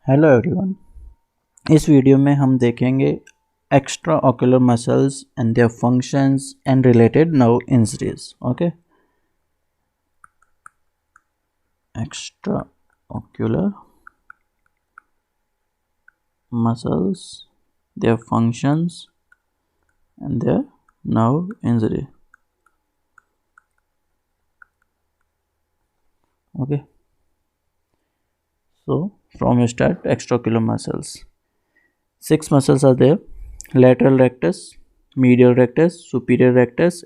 Hello everyone. इस video में हम देखेंगे extra ocular muscles and their functions and related nerve injuries. Okay, extra ocular muscles, their functions and their nerve injury. Okay, so from start, extraocular muscles. 6 muscles are there: lateral rectus, medial rectus, superior rectus,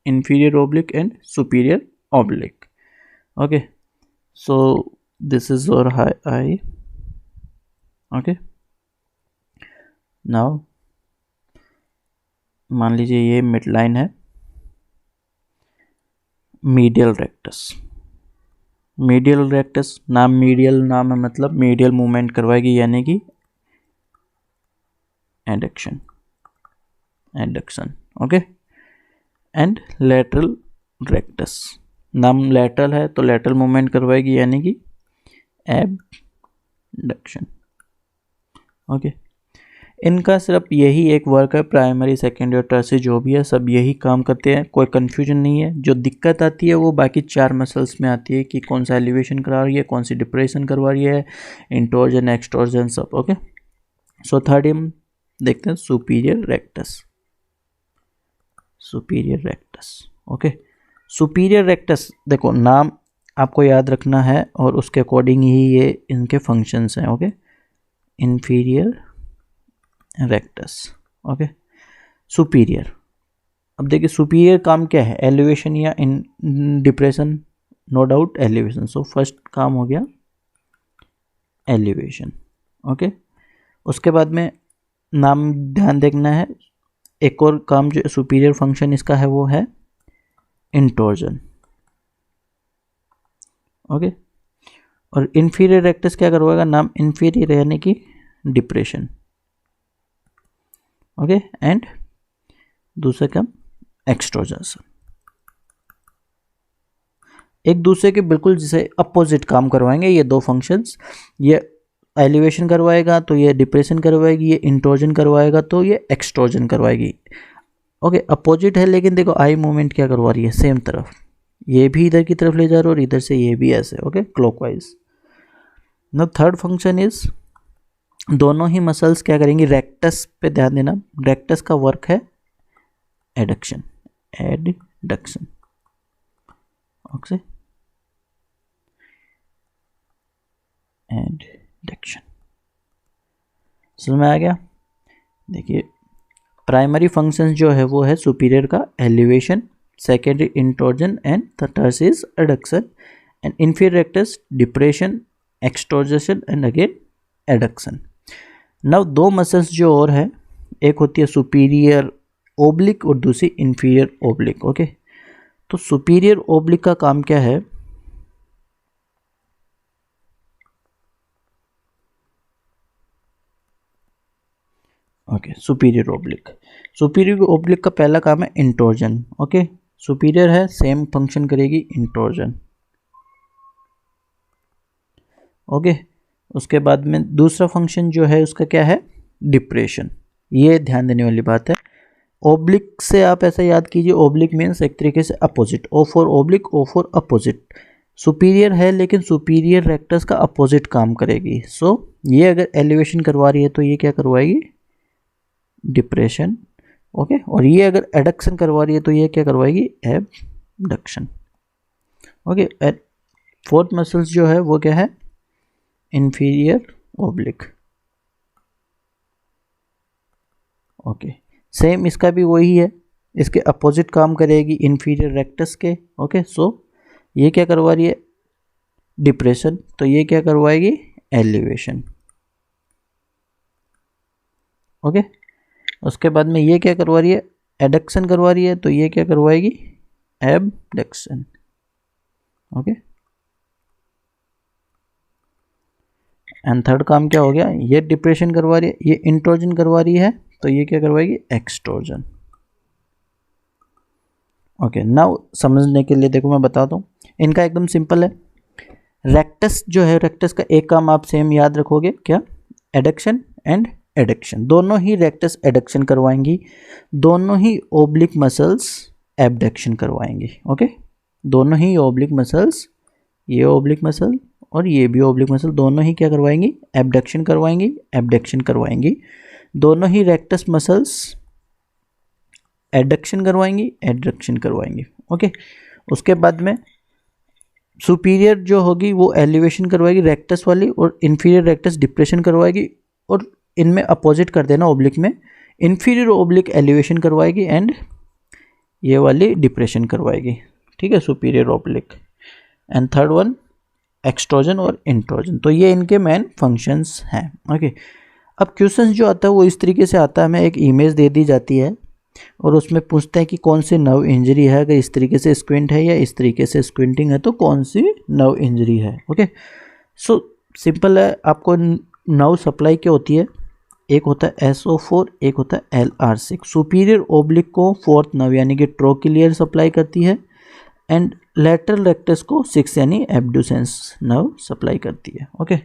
inferior oblique and superior oblique. Okay, so this is our eye. Okay, now मान लीजिए ये mid line है, medial rectus. Medial rectus नाम है मतलब medial movement करवाएगी, यानी कि adduction. Okay, and lateral rectus नाम लेटरल है तो लेटरल मूवमेंट करवाएगी, यानी कि एबडक्शन। ओके, इनका सिर्फ यही एक वर्क है, प्राइमरी सेकेंडरी और टर्शियरी जो भी है सब यही काम करते हैं, कोई कंफ्यूजन नहीं है। जो दिक्कत आती है वो बाकी 4 मसल्स में आती है कि कौन सा एलिवेशन करा रही है, कौन सी डिप्रेशन करवा रही है, इंटोर्जन एक्सटोर्जन सब। ओके, सो थर्ड हम देखते हैं superior rectus. Okay, superior rectus देखो नाम आपको याद रखना है और उसके अकॉर्डिंग ही ये इनके फंक्शंस हैं। Okay, inferior rectus. Okay, superior. अब देखिए सुपीरियर काम क्या है, एलिवेशन या in depression. No doubt elevation. So first काम हो गया एलिवेशन। ओके, उसके बाद में नाम ध्यान देखना है, एक और काम जो सुपीरियर फंक्शन इसका है वो है इंटोर्जन। ओके, और इंफीरियर रेक्टस क्या करवाएगा, नाम इंफीरियर यानी कि डिप्रेशन। ओके, एंड दूसरा काम एक्सट्रोजन। एक दूसरे के बिल्कुल जैसे अपोजिट काम करवाएंगे ये दो फंक्शंस। ये एलिवेशन करवाएगा तो ये डिप्रेशन करवाएगी, ये इंटोर्जन करवाएगा तो ये एक्सट्रोजन करवाएगी। ओके, अपोजिट है लेकिन देखो आई मूवमेंट क्या करवा रही है, सेम तरफ, ये भी इधर की तरफ ले जा रहा है और इधर से ये भी ऐसे। Okay, clockwise. Now third function is, दोनों ही मसल्स क्या करेंगी, रेक्टस पे ध्यान देना, रेक्टस का वर्क है एडक्शन। ओके, एडक्शन समझ में आ गया। देखिए प्राइमरी फंक्शंस जो है वो है सुपीरियर का elevation, secondary intorsion and tertiary is adduction, and inferior rectus depression, extorsion and again adduction. Now दो मसल्स जो और है, एक होती है सुपीरियर ओब्लिक और दूसरी इंफीरियर ओब्लिक। ओके, तो सुपीरियर ओब्लिक का काम क्या है, ओके सुपीरियर ओब्लिक का पहला काम है इंटोर्जन। ओके, सुपीरियर है सेम फंक्शन करेगी इंटोर्जन। ओके, उसके बाद में दूसरा फंक्शन जो है उसका क्या है, डिप्रेशन। ये ध्यान देने वाली बात है। ओब्लिक से आप ऐसा याद कीजिए, ओब्लिक मीन्स एक तरीके से opposite, O for oblique, O for opposite. Superior है लेकिन सुपीरियर रेक्टस का अपोजिट काम करेगी। सो ये अगर एलिवेशन करवा रही है तो ये क्या करवाएगी, डिप्रेशन। ओके, और ये अगर एडक्शन करवा रही है तो ये क्या करवाएगी, एबडक्शन। ओके, फोर्थ मसल्स जो है वो क्या है, इंफीरियर ओब्लिक। ओके, सेम इसका भी वही है, इसके अपोजिट काम करेगी इंफीरियर रेक्टस के। ओके, सो ये क्या करवा रही है, डिप्रेशन, तो ये क्या करवाएगी, एलिवेशन। ओके, उसके बाद में ये क्या करवा रही है, एडक्शन करवा रही है, तो ये क्या करवाएगी, एबडक्शन। ओके, एंड थर्ड काम क्या हो गया, ये डिप्रेशन करवा रही है, ये इंटोर्जन करवा रही है, तो ये क्या करवाएगी, एक्सटोर्जन। ओके, नाउ समझने के लिए देखो मैं बताता हूँ, इनका एकदम सिंपल है। रेक्टस जो है, रेक्टस का एक काम आप सेम याद रखोगे, क्या? Adduction and adduction. दोनों ही रेक्टस एडक्शन करवाएंगी, दोनों ही ओब्लिक मसल्स एबडक्शन करवाएंगी। ओके, दोनों ही ओब्लिक मसल्स, ये ओब्लिक मसल और ये भी ओब्लिक मसल, दोनों ही क्या करवाएंगी? एबडक्शन करवाएंगी, एबडक्शन करवाएंगी। दोनों ही रेक्टस मसल्स एडक्शन करवाएंगी, एडक्शन करवाएंगी। ओके, उसके बाद में सुपीरियर जो होगी वो एलिवेशन करवाएगी रेक्टस वाली, और इन्फीरियर रेक्टस डिप्रेशन करवाएगी, और इनमें अपोजिट कर देना ओब्लिक में, इन्फीरियर ओब्लिक एलिवेशन करवाएगी एंड ये वाली डिप्रेशन करवाएगी। ठीक है, superior oblique. And third one extorsion और इंट्रोजन। तो ये इनके मेन फंक्शंस हैं। ओके, अब क्वेश्चंस जो आता है वो इस तरीके से आता है, हमें एक इमेज दे दी जाती है और उसमें पूछते हैं कि कौन सी नर्व इंजरी है, अगर इस तरीके से स्क्विंट है या इस तरीके से स्क्विंटिंग है तो कौन सी नर्व इंजरी है। ओके, सो सिंपल है, आपको नर्व सप्लाई क्या होती है? एक होता है SO4, एक होता है LR6। सुपीरियर ओब्लिक को फोर्थ नर्व यानी कि ट्रोकिलियर सप्लाई करती है, एंड लेटरल रेक्टस को 6 यानी एब्ड्यूसेंस नर्व सप्लाई करती है। ओके,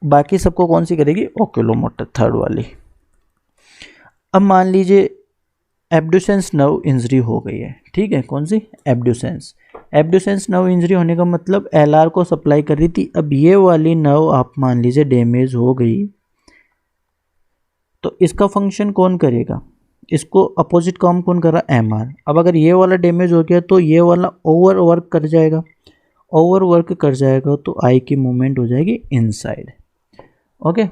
बाकी सबको कौन सी करेगी? ओक्यूलोमोटर, थर्ड वाली। अब मान लीजिए एब्ड्यूसेंस नर्व इंजरी हो गई है। ठीक है, कौन सी? एब्ड्यूसेंस। एब्ड्यूसेंस नर्व इंजरी होने का मतलब LR को सप्लाई कर रही थी, अब ये वाली नर्व आप मान लीजिए डैमेज हो गई, तो इसका फंक्शन कौन करेगा? इसको अपोजिट काम कौन कर रहा है? MR। अब अगर ये वाला डैमेज हो गया तो ये वाला ओवर वर्क कर जाएगा, ओवर वर्क कर जाएगा तो आई की मूवमेंट हो जाएगी inside. Okay,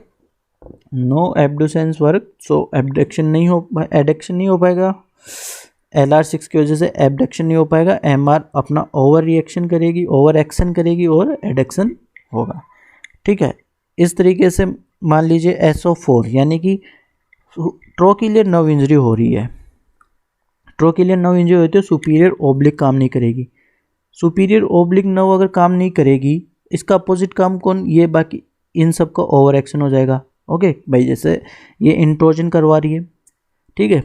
no abducens work, सो एबडक्शन नहीं हो, एडक्शन नहीं हो पाएगा, LR6 की वजह से एबडक्शन नहीं हो पाएगा, MR अपना ओवर रिएक्शन करेगी, ओवर एक्शन करेगी और एडक्शन होगा। ठीक है, इस तरीके से मान लीजिए SO4 यानी कि ट्रोकिलियर नर्व इंजरी हो रही है, ट्रोकिलियर नर्व इंजरी होती है, सुपीरियर ओब्लिक काम नहीं करेगी। सुपीरियर ओब्लिक नर्व अगर काम नहीं करेगी, इसका अपोजिट काम कौन? ये बाकी इन सब का ओवर एक्शन हो जाएगा। ओके भाई, जैसे ये इंट्रोजन करवा रही है, ठीक है,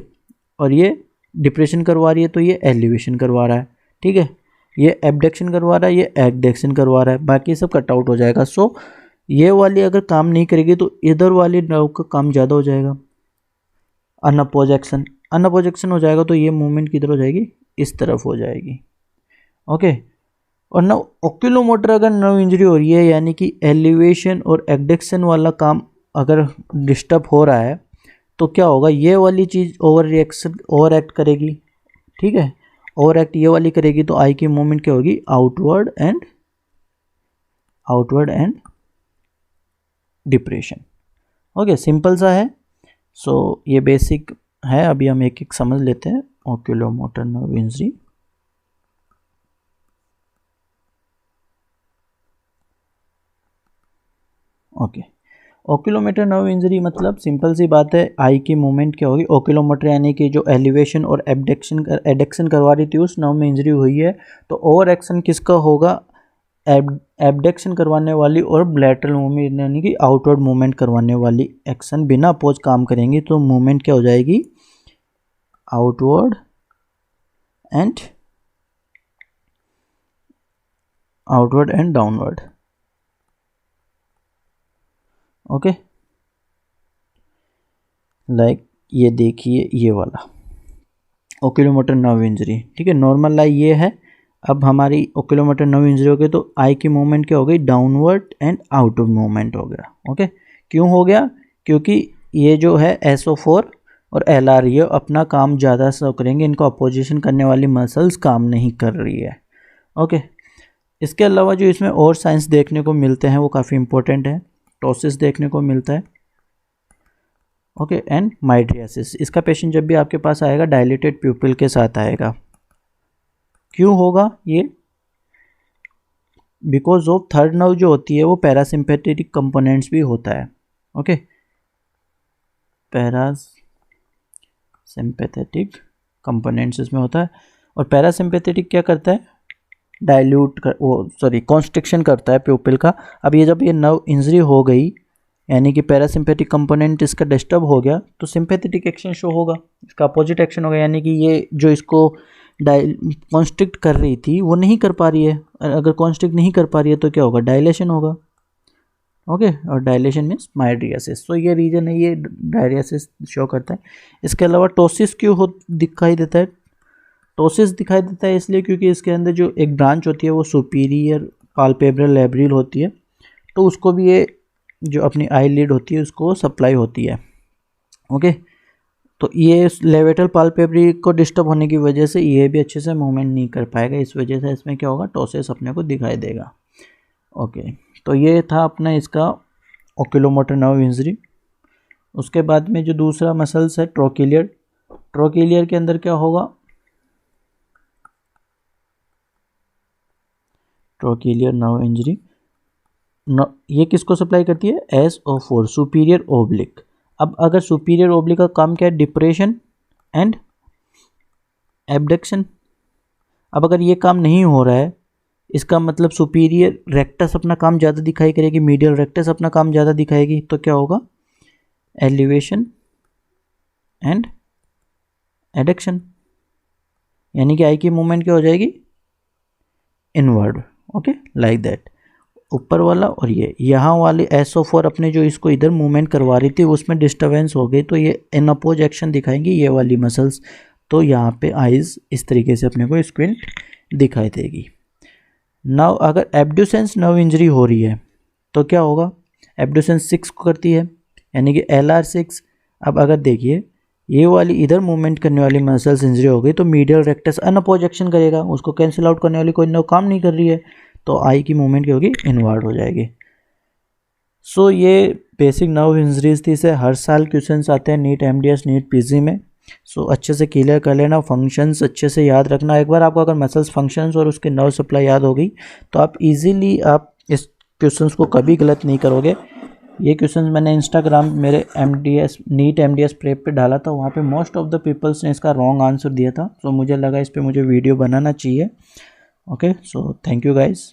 और ये डिप्रेशन करवा रही है तो ये एलिवेशन करवा रहा है। ठीक है, ये एबडक्शन करवा रहा है, ये एडक्शन करवा रहा है, बाकी सब कट आउट हो जाएगा। सो ये वाली अगर काम नहीं करेगी तो इधर वाली नर्व का काम ज़्यादा हो जाएगा, अनअपोज एक्शन, अनअपोज एक्शन हो जाएगा तो ये मूवमेंट किधर हो जाएगी? इस तरफ हो जाएगी। ओके, और ना ओक्यूलोमोटर अगर नर्व इंजरी हो रही है यानी कि एलिवेशन और एडक्शन वाला काम अगर डिस्टर्ब हो रहा है तो क्या होगा? ये वाली चीज़ ओवर रिएक्शन, ओवर एक्ट करेगी। ठीक है, ओवर एक्ट ये वाली करेगी तो आई की मूवमेंट क्या होगी? Outward and depression. Okay, simple सा है। सो ये बेसिक है, अभी हम एक एक समझ लेते हैं। Oculomotor nerve injury, okay, oculomotor nerve injury मतलब सिंपल सी बात है, आई की मूवमेंट क्या होगी? ओक्यूलोमोटर यानी कि जो एलिवेशन और एडक्शन करवा रही थी उस नर्व में इंजरी हुई है, तो ओवर एक्शन किसका होगा? एबडक्शन करवाने वाली, और लेटरल मूवमेंट यानी कि आउटवर्ड मूवमेंट करवाने वाली एक्शन बिना अपोज काम करेंगी तो मूवमेंट क्या हो जाएगी? Outward and downward. Okay, like ये देखिए ये वाला ओक्यूलोमोटर नर्व इंजरी। ठीक है, नॉर्मल आई ये है। अब हमारी ओक्यूलोमोटर नर्व इंजरी हो गई तो आई की मूवमेंट क्या हो गई? डाउनवर्ड एंड आउटवर्ड मूवमेंट हो गया। ओके, क्यों हो गया? क्योंकि ये जो है SO4 और LR ये अपना काम ज़्यादा से करेंगे, इनको अपोजिशन करने वाली मसल्स काम नहीं कर रही है। ओके, इसके अलावा जो इसमें और साइंस देखने को मिलते हैं वो काफ़ी इंपॉर्टेंट है। टोसिस देखने को मिलता है, ओके, एंड माइड्रियासिस। इसका पेशेंट जब भी आपके पास आएगा डायलेटेड प्यूपिल के साथ आएगा। क्यों होगा ये? बिकॉज ऑफ थर्ड नर्व जो होती है वो पैरासिम्पैथेटिक कंपोनेंट्स भी होता है। ओके, पैरासिम्पैथेटिक कंपोनेंट्स इसमें होता है, और पैरासिम्पैथेटिक क्या करता है? कॉन्स्ट्रिक्शन करता है प्यूपिल का। अब ये जब ये नर्व इंजरी हो गई यानी कि पैरासिम्पैथिक कंपोनेंट इसका डिस्टर्ब हो गया तो सिंपैथेटिक एक्शन शो होगा, इसका अपोजिट एक्शन होगा, यानी कि ये जो इसको कॉन्स्ट्रिक्ट कर रही थी वो नहीं कर पा रही है। अगर कॉन्स्ट्रिक्ट नहीं कर पा रही है तो क्या होगा, डायलेशन होगा। ओके, और डायलेशन मीन्स माइड्रियासिस। तो ये रीजन है, ये डायरियासिस शो करता है। इसके अलावा टोसिस क्यों दिखाई देता है? टोसिस दिखाई देता है इसलिए क्योंकि इसके अंदर जो एक ब्रांच होती है वो सुपीरियर पाल्पेब्रल लैब्रियल होती है, तो उसको भी ये जो अपनी आई लिड होती है उसको सप्लाई होती है। ओके, तो ये लेवेटल पाल्पेब्री को डिस्टर्ब होने की वजह से ये भी अच्छे से मूवमेंट नहीं कर पाएगा, इस वजह से इसमें क्या होगा, टोसिस अपने को दिखाई देगा। ओके, तो ये था अपना इसका ओक्यूलोमोटर नर्व इंजरी। उसके बाद में जो दूसरा मसल्स है ट्रोकिलियर, ट्रोकिलियर के अंदर क्या होगा, ट्रोकिलियर नर्व इंजरी ये किसको सप्लाई करती है, SO4 सुपीरियर ओब्लिक। अब अगर सुपीरियर ओब्लिक का काम क्या है, डिप्रेशन एंड एब्डक्शन। अब अगर ये काम नहीं हो रहा है, इसका मतलब सुपीरियर रेक्टस अपना काम ज़्यादा दिखाई करेगी, मीडियल रेक्टस अपना काम ज़्यादा दिखाएगी, तो क्या होगा, एलिवेशन एंड एडक्शन, यानी कि आई की मूवमेंट क्या हो जाएगी, इनवर्ड। Okay, like that. ऊपर वाला और ये यहाँ वाली SO4 अपने जो इसको इधर मूवमेंट करवा रही थी उसमें डिस्टर्बेंस हो गई, तो ये इन अपोज एक्शन दिखाएंगी ये वाली मसल्स। तो यहाँ पे आइज़ इस तरीके से अपने को स्क्विंट दिखाई देगी। नाउ अगर एब्ड्यूसेंस नर्व इंजरी हो रही है तो क्या होगा, एब्ड्यूसेंस 6 को करती है, यानी कि LR6। अब अगर देखिए ये वाली इधर मूवमेंट करने वाली मसल्स इंजरी हो गई तो मीडियल रेक्टस अनअपोज एक्शन करेगा, उसको कैंसिल आउट करने वाली कोई नर्व काम नहीं कर रही है, तो आई की मूवमेंट क्या होगी, इनवर्ड हो जाएगी। सो ये बेसिक नर्व इंजरीज थी, से हर साल क्वेश्चंस आते हैं नीट MDS नीट PG में। सो अच्छे से क्लियर कर लेना, फंक्शंस अच्छे से याद रखना। एक बार आपको अगर मसल्स फंक्शंस और उसके नर्व सप्लाई याद हो गई तो आप इजीली आप इस क्वेश्चंस को कभी गलत नहीं करोगे। ये क्वेश्चंस मैंने इंस्टाग्राम मेरे MDS नीट MDS प्रेप पे डाला था, वहाँ पे मोस्ट ऑफ द पीपल्स ने इसका रॉन्ग आंसर दिया था, सो मुझे लगा इस पर मुझे वीडियो बनाना चाहिए। Okay, so thank you guys.